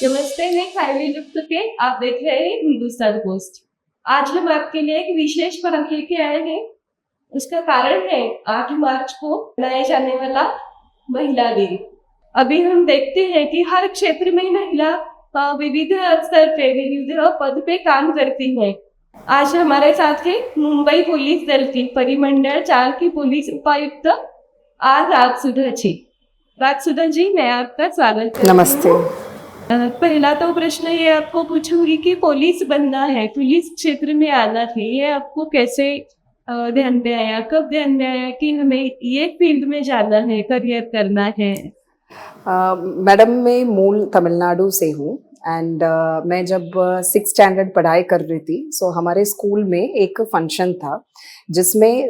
नमस्ते, मैं खाइवी लुप्त के आप देख रहे हैं हिंदुस्तान पोस्ट। आज हम आपके लिए एक विशेष पर्व लेके आए हैं। उसका कारण है 8 मार्च को मनाया जाने वाला महिला दिन। अभी हम देखते हैं कि हर क्षेत्र में महिला विविध स्तर पे विविध पद पे काम करती है। आज हमारे साथ है मुंबई पुलिस दल की परिमंडल 4 की पुलिस उपायुक्त आर राजसुधा जी। राजसुधा जी, मैं आपका स्वागत करती हूँ। नमस्ते। पहला तो प्रश्न ये आपको पूछूंगी कि पुलिस बनना है, पुलिस क्षेत्र में आना है, ये आपको कैसे ध्यान में आया, कब ध्यान में आया कि हमें ये फील्ड में जाना है, करियर करना है? मैडम मैं मूल तमिलनाडु से हूँ एंड मैं जब 6th स्टैंडर्ड पढ़ाई कर रही थी सो हमारे स्कूल में एक फंक्शन था जिसमें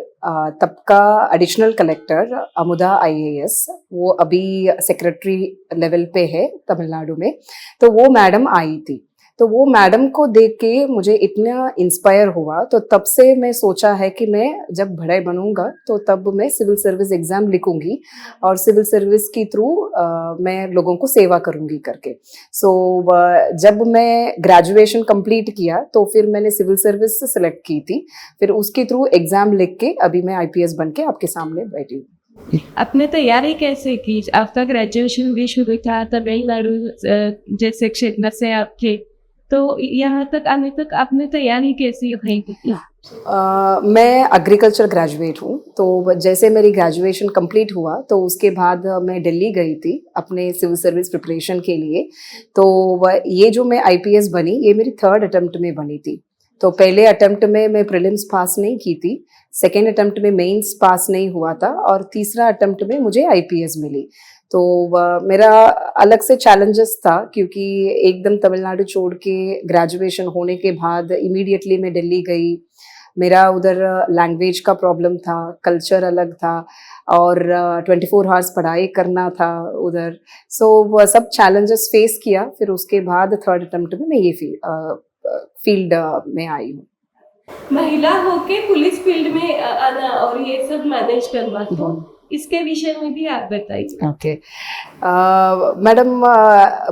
तब का एडिशनल कलेक्टर अमुदा IAS, वो अभी सेक्रेटरी लेवल पे है तमिलनाडु में, तो वो मैडम आई थी। तो वो मैडम को देख के मुझे इतना इंस्पायर हुआ, तो तब से मैं सोचा है कि मैं जब बड़े बनूंगा तो तब मैं सिविल सर्विस एग्ज़ाम लिखूंगी और सिविल सर्विस के थ्रू मैं लोगों को सेवा करूंगी करके। जब मैं ग्रेजुएशन कंप्लीट किया तो फिर मैंने सिविल सर्विस सेलेक्ट की थी, फिर उसके थ्रू एग्ज़ाम लिख के अभी मैं IPS बन के आपके सामने बैठी हूँ। आपने तैयारी कैसे की? आपका ग्रेजुएशन भी शुरू था तमिलनाडु जैसे क्षेत्र से आपके, तो यहाँ तक आने तक आपने तैयारी कैसी की? मैं एग्रीकल्चर ग्रेजुएट हूँ, तो जैसे मेरी ग्रेजुएशन कंप्लीट हुआ तो उसके बाद मैं दिल्ली गई थी अपने सिविल सर्विस प्रिपरेशन के लिए। तो ये जो मैं IPS बनी, ये मेरी 3rd अटेम्प्ट में बनी थी। तो पहले अटेम्प्ट में मैं प्रीलिम्स पास नहीं की थी, सेकेंड अटेम्प्ट में मेंस पास नहीं हुआ था और तीसरा अटेम्प्ट में मुझे IPS मिली। तो मेरा अलग से चैलेंजेस था क्योंकि एकदम तमिलनाडु छोड़ के ग्रेजुएशन होने के बाद इमीडिएटली मैं दिल्ली गई। मेरा उधर लैंग्वेज का प्रॉब्लम था, कल्चर अलग था और 24 आवर्स पढ़ाई करना था उधर। वो सब चैलेंजेस फेस किया, फिर उसके बाद 3rd अटेम्प्ट में मैं ये फील्ड में आई हूँ। महिला होके पुलिस फील्ड में आना और ये सब मैनेज करना, तो इसके विषय में भी आप बताइए। ओके मैडम,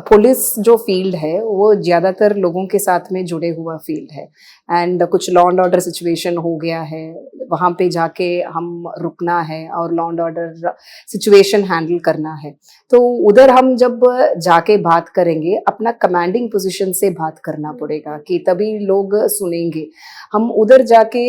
पुलिस जो फील्ड है वो ज़्यादातर लोगों के साथ में जुड़े हुआ फील्ड है एंड कुछ लॉ एंड ऑर्डर सिचुएशन हो गया है, वहाँ पे जाके हम रुकना है और law and order situation handle करना है। तो उधर हम जब जाके बात करेंगे अपना कमांडिंग पोजीशन से बात करना पड़ेगा कि तभी लोग सुनेंगे। हम उधर जाके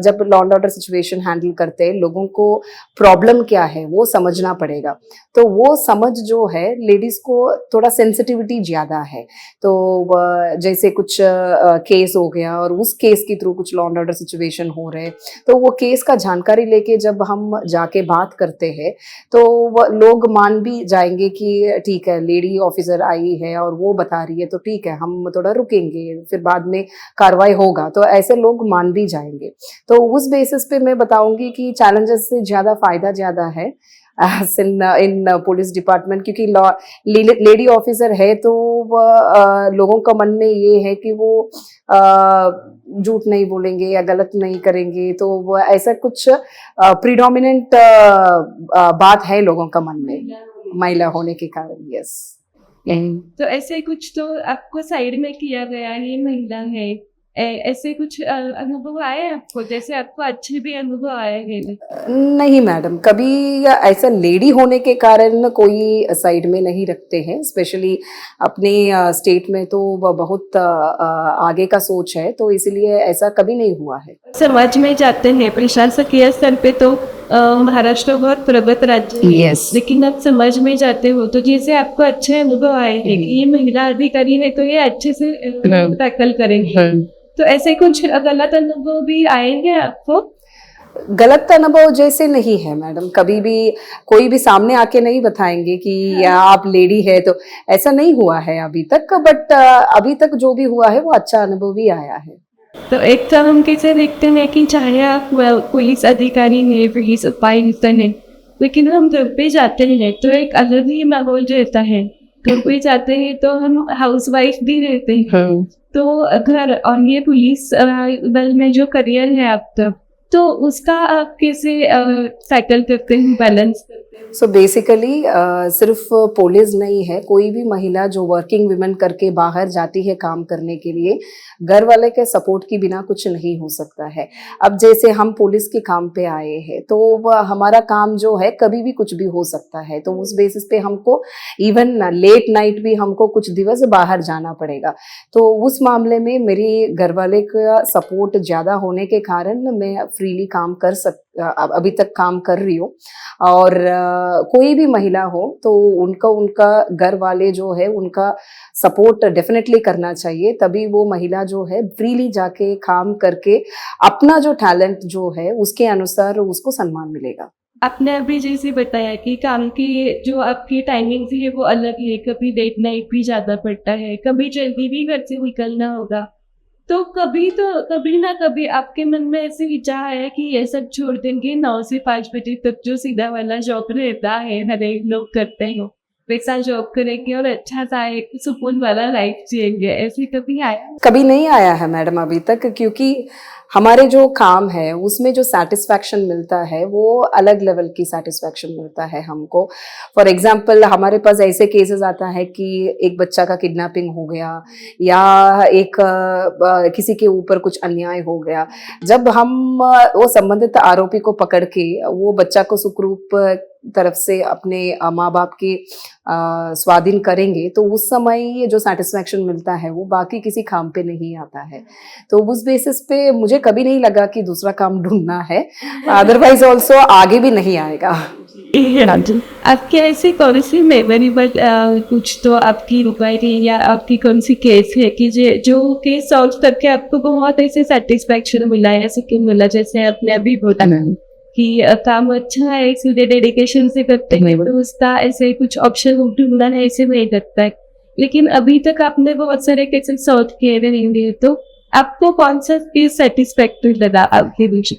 जब law and order situation handle करते हैं, लोगों को प्रॉब्लम क्या है वो समझना पड़ेगा। तो वो समझ जो है, लेडीज़ को थोड़ा सेंसिटिविटी ज़्यादा है। तो जैसे कुछ केस हो गया और उस केस के थ्रू कुछ लॉ एंड ऑर्डर सिचुएशन हो रहे, तो वो केस का जानकारी लेके जब हम जाके बात करते हैं तो लोग मान भी जाएंगे कि ठीक है, लेडी ऑफिसर आई है और वो बता रही है तो ठीक है, हम थोड़ा रुकेंगे, फिर बाद में कार्रवाई होगा, तो ऐसे लोग मान भी जाएंगे। तो उस बेसिस पे मैं बताऊंगी कि चैलेंजेस से ज़्यादा फायदा ज़्यादा है इन पुलिस डिपार्टमेंट, क्योंकि लेडी ऑफिसर है तो लोगों का मन में ये है कि वो झूठ नहीं बोलेंगे या गलत नहीं करेंगे, तो वो ऐसा कुछ प्रीडोमिनेंट बात है लोगों का मन में महिला होने के कारण। यस, तो ऐसे कुछ तो आपको साइड में किया गया है, महिला है, ऐसे कुछ अनुभव आए आपको, जैसे आपको अच्छे भी अनुभव आए हैं? नहीं मैडम, कभी ऐसा लेडी होने के कारण कोई साइड में नहीं रखते हैं। स्पेशली अपने स्टेट में तो बहुत आगे का सोच है, तो इसलिए ऐसा कभी नहीं हुआ है। समाज में जाते हैं प्रशासकीय स्तर पे तो महाराष्ट्र बहुत प्रगत राज्य है। Yes. लेकिन आप समाज में जाते हो तो जैसे आपको अच्छे अनुभव आए हैं कि ये महिला अधिकारी है तो ये अच्छे से टैकल करेंगे, तो ऐसे कुछ गलत अनुभव भी आएंगे आपको? गलत अनुभव जैसे नहीं है मैडम, कभी भी कोई भी सामने आके नहीं बताएंगे कि आप लेडी है, तो ऐसा नहीं हुआ है अभी तक। बट अभी तक जो भी हुआ है वो अच्छा अनुभव ही आया है। तो एक तो हम कैसे देखते हैं कि चाहे आप पुलिस अधिकारी है, पुलिस उपायुक्त है, लेकिन हम घर पे जाते हैं तो एक अलग ही माहौल रहता है। घर पे जाते हैं तो हम हाउसवाइफ भी रहते हैं, तो घर और ये पुलिस दल में जो करियर है आपका, तो उसका आप कैसे टैकल करते हैं, बैलेंस करते हैं? सो बेसिकली सिर्फ पुलिस नहीं है, कोई भी महिला जो वर्किंग वुमेन करके बाहर जाती है काम करने के लिए, घर वाले के सपोर्ट के बिना कुछ नहीं हो सकता है। अब जैसे हम पुलिस के काम पे आए हैं तो हमारा काम जो है कभी भी कुछ भी हो सकता है, तो उस बेसिस पे हमको इवन लेट नाइट भी हमको कुछ दिवस बाहर जाना पड़ेगा। तो उस मामले में मेरी घर वाले का सपोर्ट ज़्यादा होने के कारण मैं फ्रीली काम अभी तक काम कर रही हूँ। और कोई भी महिला हो तो उनका घर वाले जो है उनका सपोर्ट डेफिनेटली करना चाहिए, तभी वो महिला जो है फ्रीली जाके काम करके अपना जो टैलेंट जो है उसके अनुसार उसको सम्मान मिलेगा। आपने अभी जैसे बताया कि काम की जो आपकी टाइमिंग है वो अलग है, कभी लेट नाइट भी ज़्यादा पड़ता है, कभी जल्दी भी घर से निकलना होगा, तो कभी ना कभी आपके मन में ऐसे विचार आया कि ये सब छोड़ देंगे, 9 से 5 बजे तक जो सीधा वाला जॉब रहता है, हर एक लोग करते हो, वैसा जॉब करेंगे और अच्छा सा एक सुकून वाला लाइफ जिएंगे, ऐसे कभी आया? कभी नहीं आया है मैडम अभी तक, क्योंकि हमारे जो काम है उसमें जो सेटिस्फैक्शन मिलता है वो अलग लेवल की सेटिस्फैक्शन मिलता है हमको। फॉर एग्जांपल हमारे पास ऐसे केसेस आता है कि एक बच्चा का किडनैपिंग हो गया या एक किसी के ऊपर कुछ अन्याय हो गया, जब हम वो संबंधित आरोपी को पकड़ के वो बच्चा को सुखरूप तरफ से अपने माँ बाप के स्वाधीन करेंगे तो उस समय ये जो सेटिस्फैक्शन मिलता है वो बाकी किसी काम पे नहीं आता है। तो उस बेसिस पे मुझे कभी नहीं लगा कि दूसरा काम ढूंढना है, अदरवाइज ऑल्सो आगे भी नहीं आएगा। आपके ऐसे कौन सी मेमोरेबल कुछ तो आपकी रुकाई या आपकी कौन सी केस है कि जो केस सॉल्व करके आपको बहुत ऐसे सेटिस्फैक्शन मिला है, सुकून मिला, जैसे आपने अभी बोला कि काम अच्छा है इसलिए डेडिकेशन से करते हैं, तो उसका ऐसे कुछ ऑप्शन ढूंढना है ऐसे नहीं लगता है, लेकिन अभी तक आपने बहुत सारे केसेस सॉल्व किए रहेंगे, तो आपको कौन सा केस सेटिस्फैक्टरी लगा आपके बीच?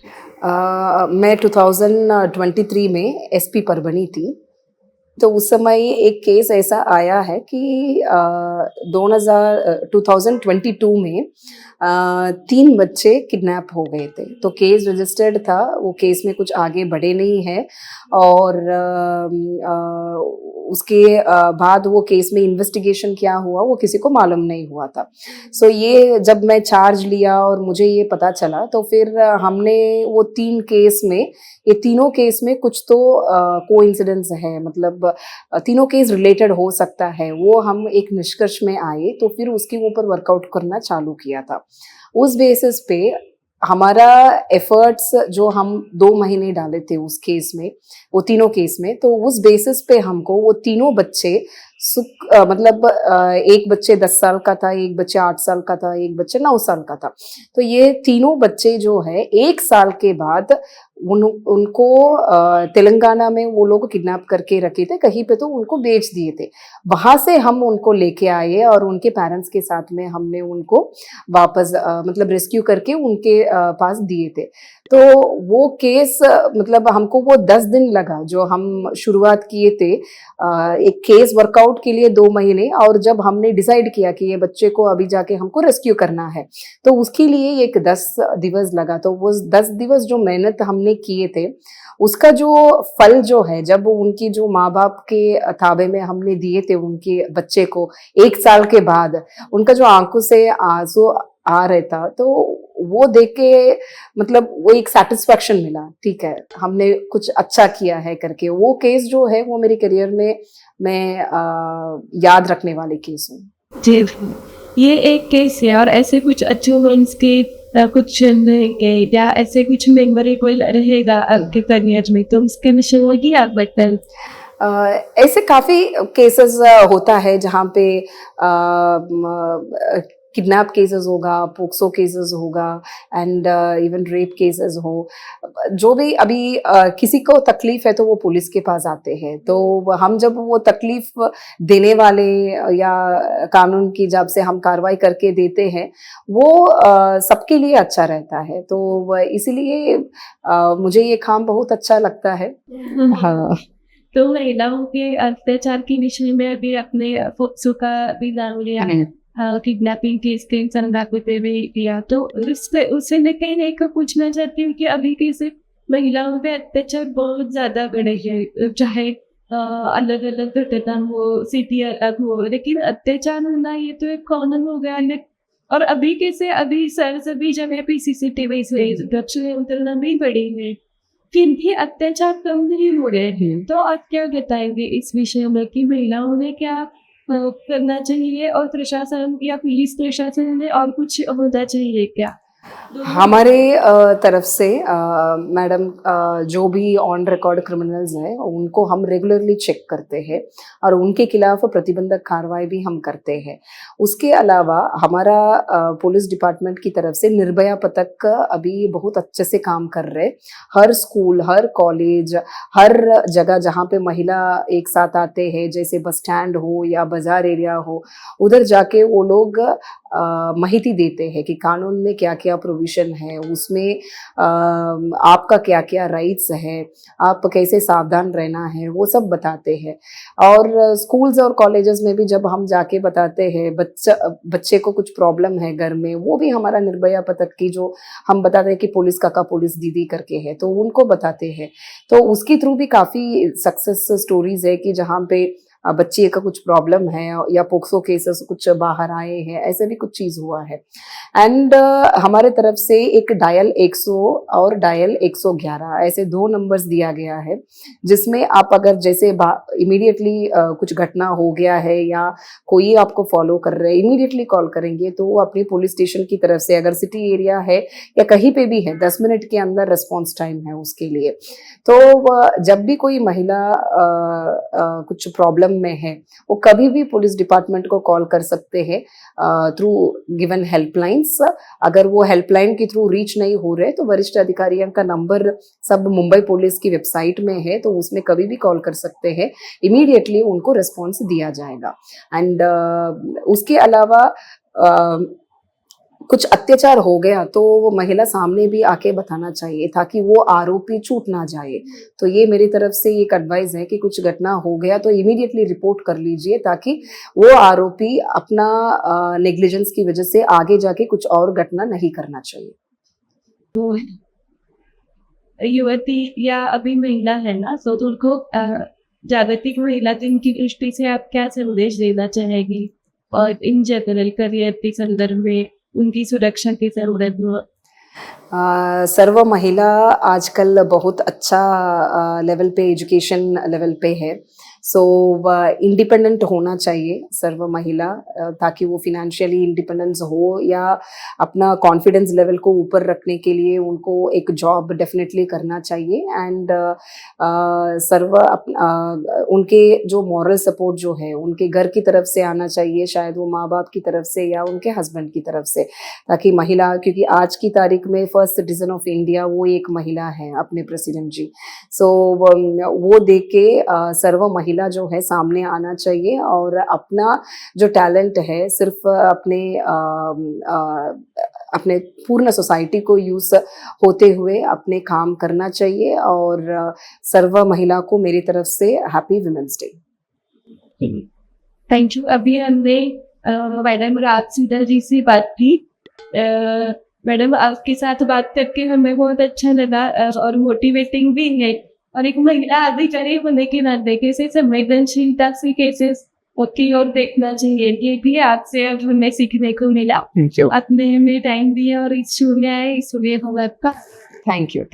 मैं 2023 में एसपी पर बनी थी, तो उस समय एक केस ऐसा आया है कि 2022 में 3 बच्चे किडनैप हो गए थे, तो केस रजिस्टर्ड था, वो केस में कुछ आगे बढ़े नहीं है और उसके बाद वो केस में इन्वेस्टिगेशन क्या हुआ वो किसी को मालूम नहीं हुआ था। सो ये जब मैं चार्ज लिया और मुझे ये पता चला तो फिर हमने वो 3 केस में, ये तीनों केस में कुछ तो कोइंसिडेंस है, मतलब तीनों केस रिलेटेड हो सकता है, वो हम एक निष्कर्ष में आए तो फिर उसके ऊपर वर्कआउट करना चालू किया था। उस बेसिस पे हमारा एफर्ट्स जो हम 2 महीने डाले थे उस केस में, वो तीनों केस में, तो उस बेसिस पे हमको वो तीनों बच्चे मतलब एक बच्चे 10 साल का था, एक बच्चे 8 साल का था, एक बच्चे 9 साल का था, तो ये तीनों बच्चे जो है 1 साल के बाद उनको तेलंगाना में वो लोग किडनैप करके रखे थे कहीं पे, तो उनको बेच दिए थे। वहां से हम उनको लेके आए और उनके पेरेंट्स के साथ में हमने उनको वापस मतलब रेस्क्यू करके उनके पास दिए थे। तो वो केस मतलब हमको वो 10 दिन लगा जो हम शुरुआत किए थे एक केस वर्कआउट के लिए 2 महीने, और जब हमने डिसाइड किया कि ये बच्चे को अभी जाके हमको रेस्क्यू करना है तो उसके लिए एक 10 दिवस लगा। तो वो 10 दिवस जो मेहनत हमने किए थे उसका जो फल जो है, जब उनकी जो माँ बाप के ताबे में हमने दिए थे उनके बच्चे को 1 साल के बाद, उनका जो आंखों से आंसू आ रहा था, तो वो देख के मतलब वो एक सेटिस्फैक्शन मिला, ठीक है हमने कुछ अच्छा किया है करके। वो केस जो है वो मेरे करियर में मैं याद रखने वाले केस हूँ। जी, ये एक केस है, और ऐसे कुछ अचीवमेंट्स के कुछ रहेंगे या ऐसे कुछ मेमोरेबल रहेगा आपके करियर में, तो उसके विषय होगी आप बताएं। ऐसे काफ़ी केसेस होता है जहाँ पे किडनैप केसेस होगा, पोक्सो केसेस होगा एंड इवन रेप केसेस हो, जो भी अभी किसी को तकलीफ है तो वो पुलिस के पास आते हैं, तो हम जब वो तकलीफ देने वाले या कानून की जब से हम कार्रवाई करके देते हैं वो सबके लिए अच्छा रहता है, तो इसीलिए मुझे ये काम बहुत अच्छा लगता है। हाँ, तो महिलाओं के अत्याचार के विषय में अभी अपने फोक्सो का भी नाम लिया है, किडनैपिंग केस के संदर्भ में किया। तो उससे लेकर एक पूछना चाहती हूँ कि अभी कैसे महिलाओं पे अत्याचार बहुत ज्यादा बढ़े हैं, चाहे अलग अलग घटना हो, सिटी अलग हो, लेकिन अत्याचार होना ये तो एक कॉमन हो गया है। और अभी कैसे अभी सभी जगह पे सीसीटीवी से दक्षिण उतरना भी बड़ी है, फिर भी अत्याचार कम नहीं हो रहे हैं। तो आप क्या बताएंगे इस विषय में कि महिलाओं ने क्या करना चाहिए, और प्रशासन या पुलिस प्रशासन ने और कुछ होना चाहिए क्या? हमारे तरफ से मैडम जो भी ऑन रिकॉर्ड क्रिमिनल्स हैं उनको हम रेगुलरली चेक करते हैं और उनके खिलाफ प्रतिबंधक कार्रवाई भी हम करते हैं। उसके अलावा हमारा पुलिस डिपार्टमेंट की तरफ से निर्भया पथक अभी बहुत अच्छे से काम कर रहे हैं। हर स्कूल, हर कॉलेज, हर जगह जहाँ पे महिला एक साथ आते हैं, जैसे बस स्टैंड हो या बाजार एरिया हो, उधर जाके वो लोग माहिती देते हैं कि कानून में क्या क्या प्रोविजन है, उसमें आपका क्या क्या राइट्स है, आप कैसे सावधान रहना है, वो सब बताते हैं। और स्कूल्स और कॉलेजेस में भी जब हम जाके बताते हैं बच्चे को कुछ प्रॉब्लम है घर में, वो भी हमारा निर्भया पथक की जो हम बताते हैं कि पुलिस काका पुलिस दीदी करके है, तो उनको बताते हैं। तो उसके थ्रू भी काफ़ी सक्सेस स्टोरीज है कि जहाँ पे बच्ची का कुछ प्रॉब्लम है या पोक्सो केसेस कुछ बाहर आए हैं, ऐसे भी कुछ चीज़ हुआ है। एंड हमारे तरफ से एक डायल 100 और डायल 111 ऐसे 2 नंबर्स दिया गया है, जिसमें आप अगर जैसे इमीडिएटली कुछ घटना हो गया है या कोई आपको फॉलो कर रहे हैं, इमीडिएटली कॉल करेंगे तो वो अपनी पुलिस स्टेशन की तरफ से, अगर सिटी एरिया है या कहीं पे भी है, 10 मिनट के अंदर रिस्पॉन्स टाइम है उसके लिए। तो जब भी कोई महिला कुछ प्रॉब्लम में है, वो कभी भी पुलिस डिपार्टमेंट को कॉल कर सकते हैं थ्रू गिवन हेल्पलाइंस। अगर वो हेल्पलाइन के थ्रू रीच नहीं हो रहे तो वरिष्ठ अधिकारियों का नंबर सब मुंबई पुलिस की वेबसाइट में है, तो उसमें कभी भी कॉल कर सकते हैं, इमीडिएटली उनको रिस्पॉन्स दिया जाएगा। एंड उसके अलावा कुछ अत्याचार हो गया तो वो महिला सामने भी आके बताना चाहिए ताकि वो आरोपी छूट ना जाए। तो ये मेरी तरफ से एक एडवाइस है कि कुछ घटना हो गया तो इमीडिएटली रिपोर्ट कर लीजिए ताकि वो आरोपी अपना नेग्लिजेंस की वजह से आगे जाके कुछ और घटना नहीं करना चाहिए। तो युवती या अभी महिला है ना, तो उनको जागतिक महिला दिन की दृष्टि से आप क्या संदेश देना चाहेगी, और इन जनरल करियर के संदर्भ में उनकी सुरक्षा के संदर्भ में? सर्व महिला आजकल बहुत अच्छा लेवल पे, एजुकेशन लेवल पे है, सो इंडिपेंडेंट होना चाहिए सर्व महिला, ताकि वो फिनेंशियली इंडिपेंडेंस हो या अपना कॉन्फिडेंस लेवल को ऊपर रखने के लिए उनको एक जॉब डेफिनेटली करना चाहिए। एंड उनके जो मॉरल सपोर्ट जो है उनके घर की तरफ से आना चाहिए, शायद वो माँ बाप की तरफ से या उनके हस्बैंड की तरफ से, ताकि महिला, क्योंकि आज की तारीख में फर्स्ट सिटीजन ऑफ इंडिया वो एक महिला है, अपने प्रेसिडेंट जी। सो वो देख के सर्व महिला जो है सामने आना चाहिए और अपना जो टैलेंट है सिर्फ अपने पूर्ण सोसाइटी को यूज होते हुए अपने काम करना चाहिए। और सर्व महिला को मेरी तरफ से happy women's day. Thank you. अभी हमने मैडम राज सिंह जी से बात की। मैडम, आपके साथ बात करके हमें बहुत अच्छा लगा और मोटिवेटिंग भी है। और एक महिला अधिकारी होने के नाते कैसे संवेदनशीलता से केसेस होती और देखना चाहिए, ये भी आपसे अब हमें सीखने को मिला। आपने हमें टाइम दिया और इस शो में आए, इस लिए हम आपका थैंक यू।